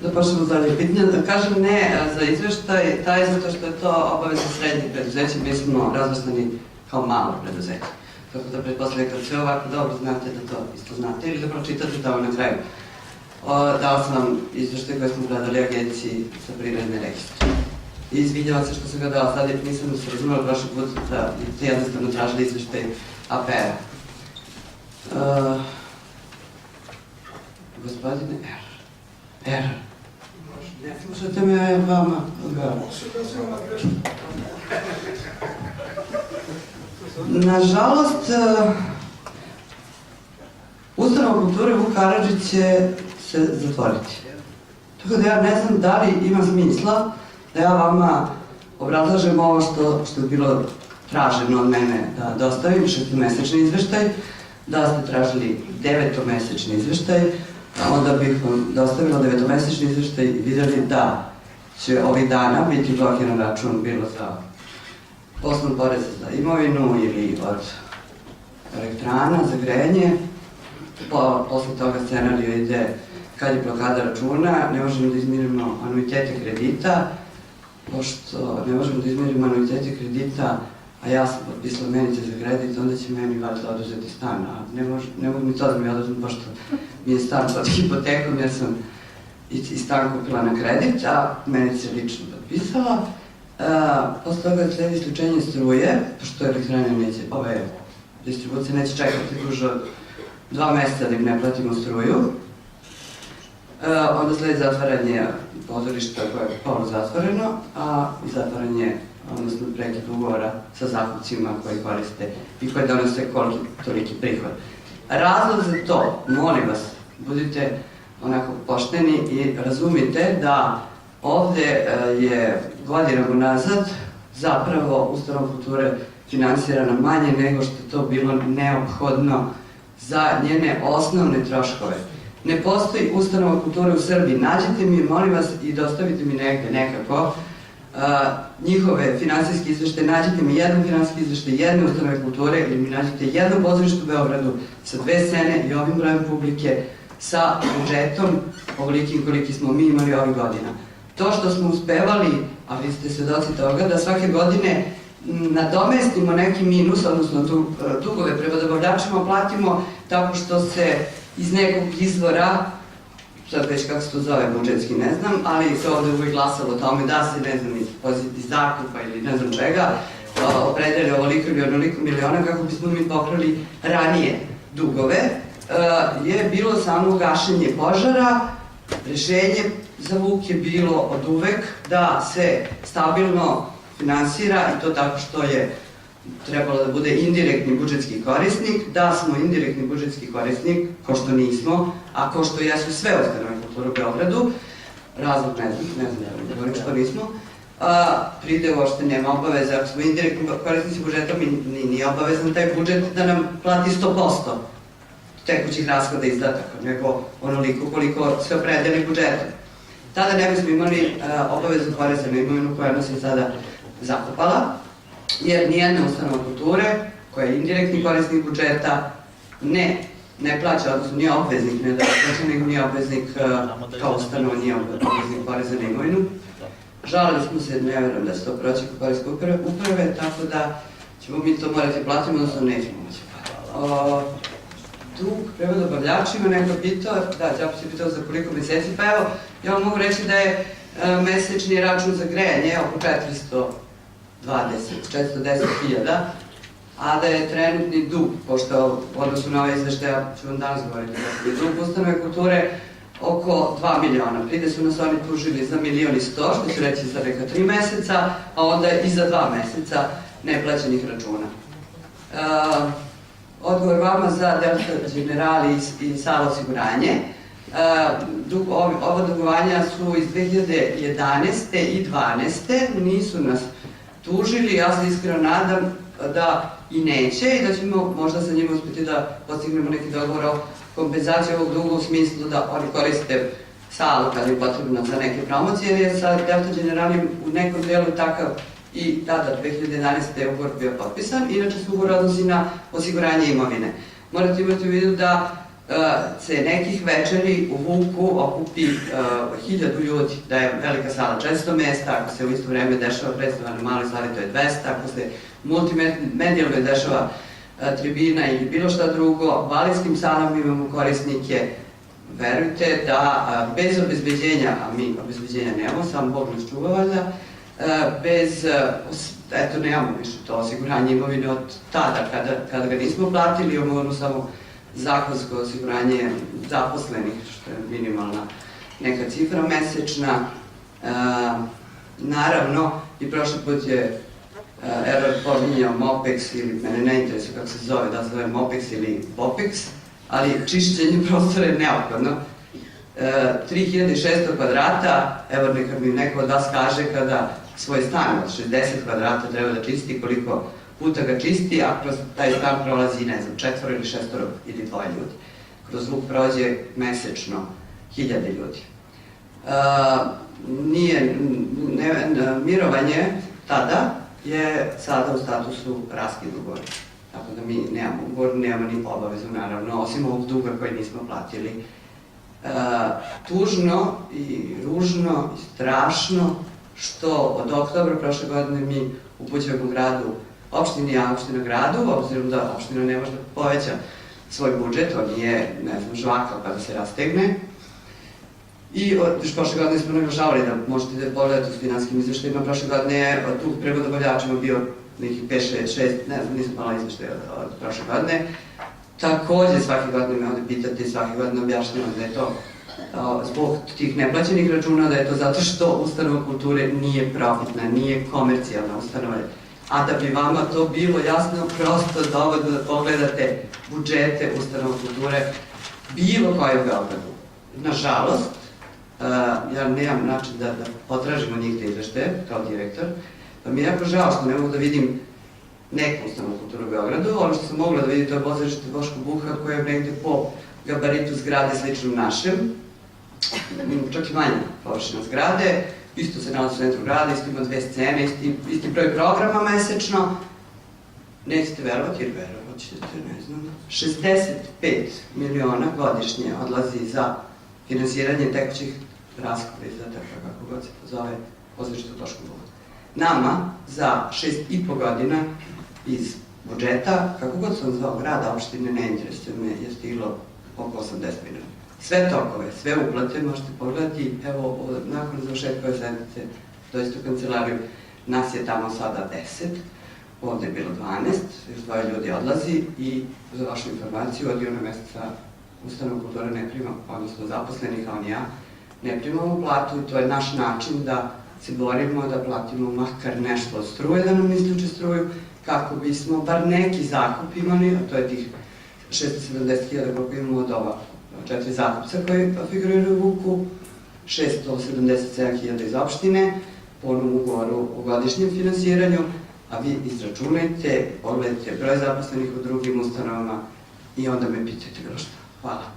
Da počnemo dalje pitanje. Da kažem ne za izveštaj, taj zato što je to obaveza srednjih preduzeća, mi smo razvrstani kao malo preduzeće. Tako da pretpostavljam kad sve ovako dobro znate da to isto znate ili da pročitate tamo na kraju. Dala sam vam izveštaj koje smo predali Agenciji za privredne registre. I izvinjavam se što sam ga dala sad, jer nisam se razumela prošli put da ste jednostavno tražili izveštaj APR-a. Gospodine R. Ne slušate me vama. Nažalost, ustanova kulture Vuk Karadžić će se zatvoriti. Tako da ja ne znam da li ima smisla da ja vama obrazlažem ovo što je bilo traženo od mene da dostavim, 6-mesečni izveštaj, da ste tražili 9-mesečni izveštaj, onda bih vam dostavila 9-mesečni izveštaj i vidjeli da će ovih dana biti blokiran račun bilo za osnov poreza za imovinu ili od elektrana za grejanje. Posle toga scenariju ide kad je blokada računa, ne možemo da izmirimo anuitete kredita. Pošto ne možemo da izmirimo anuitete kredita, a ja sam potpisala menice za kredit, onda će meni valjda oduzeti stan, a ne mogu mi to da mi oduzem, pošto mi je stan pod hipotekom, jer sam i stan kupila na kredit, a menice lično potpisala. Posle toga sledi isključenje struje, pošto elektrane neće, ove distribucije neće čekati duže od 2 meseca da im ne platimo struju. Onda sledi zatvaranje pozorišta koje je poluzatvoreno, a i zatvaranje, odnosno prekid ugovora sa zakupcima koji koriste i koji donose toliki prihod. Razlog za to, molim vas, budite onako pošteni i razumite da ovde je godinama nazad zapravo ustanova kulture finansirana manje nego što je to bilo neophodno za njene osnovne troškove. Ne postoji ustanova kulture u Srbiji. Nađite mi, molim vas, i dostavite mi negde nekako njihove finansijske izveštaje, nađite mi jedan finansijski izveštaj jedne ustanove kulture ili mi nađite jedno pozorište u Beogradu sa 2 scene i ovim brojem publike sa budžetom ovolikim koliki smo mi imali ovih godina. To što smo uspevali, a vi ste svedoci toga, da svake godine nadomestimo neki minus, odnosno dugove prema dobavljačima platimo tako što se iz nekog izvora, sad već kako se to zove budžetski, ne znam, ali se ovde uvijek glasalo o tome da se, ne znam, iz zakupa ili ne znam čega, opredeli ovoliko ili onoliko miliona kako bismo mi pokrali ranije dugove, je bilo samo gašenje požara. Rešenje za Vuk je bilo od uvek da se stabilno finansira i to tako što je trebalo da bude indirektni budžetski korisnik, da smo indirektni budžetski korisnik, ko što nismo, a ko što jesu sve ustanove kulture u Beogradu, razlog ne znam, što nismo, pride uopšte nema obaveze, ako smo indirektni korisnici budžeta, nije obavezan taj budžet da nam plati 100% tekućih rashoda i izdataka, nego onoliko koliko se opredeli budžetom. Tada ne bismo imali obavezu poreza na imovinu koja nas je sada zakopala, jer nijedna ustanova kulture koja je indirektni korisnik budžeta ne plaća, odnosno nije obveznik, ne da plaća, nego nije obveznik kao ustanova, nije obveznik poreza na imovinu. Žalili smo se, ne verujem da će to proći kod poreske uprave, tako da ćemo mi to morati platiti, odnosno nećemo moći platiti. Dug prema dobavljačima, neko pitao, da, Đapo se pitao za koliko meseci, pa evo, ja vam mogu reći da je mesečni račun za grejanje oko 410.000, a da je trenutni dug, pošto u odnosu na ove izveštaja ću vam danas govoriti da je dug ustanove kulture oko 2 miliona. Pride su nas oni tužili za 1.100.000, što ću reći za neka 3 meseca, a onda i za 2 meseca neplaćenih računa. Odgovor vama za Delta Generali i Sala osiguranje. Ova dugovanja su iz 2011. i 2012. Nisu nas tužili, ja se iskreno nadam da i neće i da ćemo možda sa njima uspjeti da postignemo neki dogovor o kompenzaciji ovog duga u smislu da oni koriste salu kada je potrebno za neke promocije, jer je sa Delta Generali u nekom delu takav i tada 2011. ugovor bio potpisan, inače se ugovor odnosi na osiguranje imovine. Morate imati u vidu da se nekih večeri u Vuku okupi 1000 ljudi, da je velika sala 400 mesta, ako se u isto vreme dešava predstava na Maloj sali, to je 200, ako se multimedijalno dešava tribina ili bilo šta drugo, balijskim salama imamo korisnike, verujte da bez obezbeđenja, a mi obezbeđenja nemamo, samo Bog nas čuva valjda, bez, eto nemamo više to osiguranje imovine od tada, kada ga nismo platili, imamo samo zakonsko osiguranje zaposlenih, što je minimalna neka cifra mesečna. Naravno, i prošli put je Error pominjao MOPEX, ili mene ne interesuje kako se zove, da se zove MOPEX ili BOPEX, ali čišćenje prostora je neophodno. 3600 kvadrata, evo neka mi neko od vas kaže kada svoj stan od 60 kvadrata treba da čisti, koliko puta ga čisti, a kroz taj stan prolazi, ne znam, 4 ili 6 ili 2 ljudi. Kroz Vuk prođe mesečno 1000 ljudi. Mirovanje tada je sada u statusu raskid ugovora. Tako da mi nemamo ugovor, nemamo ni obavezu, naravno, osim ovog duga koji nismo platili. Tužno i ružno i strašno što od oktobra prošle godine mi upućujemo gradu, opštini, a opština gradu, obzirom da opština ne može da poveća svoj budžet, on nije, ne znam, žvakao kada se rastegne. I još prošle godine smo naglašavali da možete da pogledate u finanskim izveštajima, prošle godine je dug prema dobavljačima bio nekih 5, 6, ne znam, nisam pala izveštaja od prošle godine. Takođe, svake godine me ovde pitate i svake godine objašnjavam da je to zbog tih neplaćenih računa, da je to zato što ustanova kulture nije profitna, nije komercijalna ustanova. A da bi vama to bilo jasno, prosto dovoljno da pogledate budžete ustanova kulture bilo koje u Beogradu. Nažalost, ja nemam način da potražim od njih te izveštaje kao direktor, pa mi je jako žao što ne mogu da vidim neku ustanovu kulturu u Beogradu. Ono što sam mogla da vidim, to je pozorište Boško Buha, koje je negde po gabaritu zgrade sličnom našem, čak i manja površina zgrade, isto se nalazi u centru grada, isto ima 2 scene, isti broj programa mesečno. Nećete verovati, jer verovat ćete, ne znam, 65 miliona godišnje odlazi za finansiranje tekućih rashoda, izdataka, kako god se pozove, pozorište Boško Buha. Nama za 6,5 godina iz budžeta, kako god sam zvao grada, opštine, ne interesuje me, je stiglo oko 80 miliona. Sve tokove, sve uplate možete pogledati, evo, nakon završetka ove sedmice dođete u kancelariju, nas je tamo sada 10, ovde je bilo 12, još 2 ljudi odlazi i za vašu informaciju od juna meseca ustanova kulture ne prima, odnosno zaposleni kao ni ja, ne primamo platu i to je naš način da se borimo da platimo makar nešto od struje, da nam ne isključe struju, kako bismo bar neki zakup imali, a to je tih 670.000 koliko imamo od ova 4 zakupca koji figuriraju u Vuku, 677.000 iz opštine, po onom ugovoru o godišnjem finansiranju, a vi izračunajte, pogledajte broj zaposlenih u drugim ustanovama i onda me pitajte bilo šta. Hvala.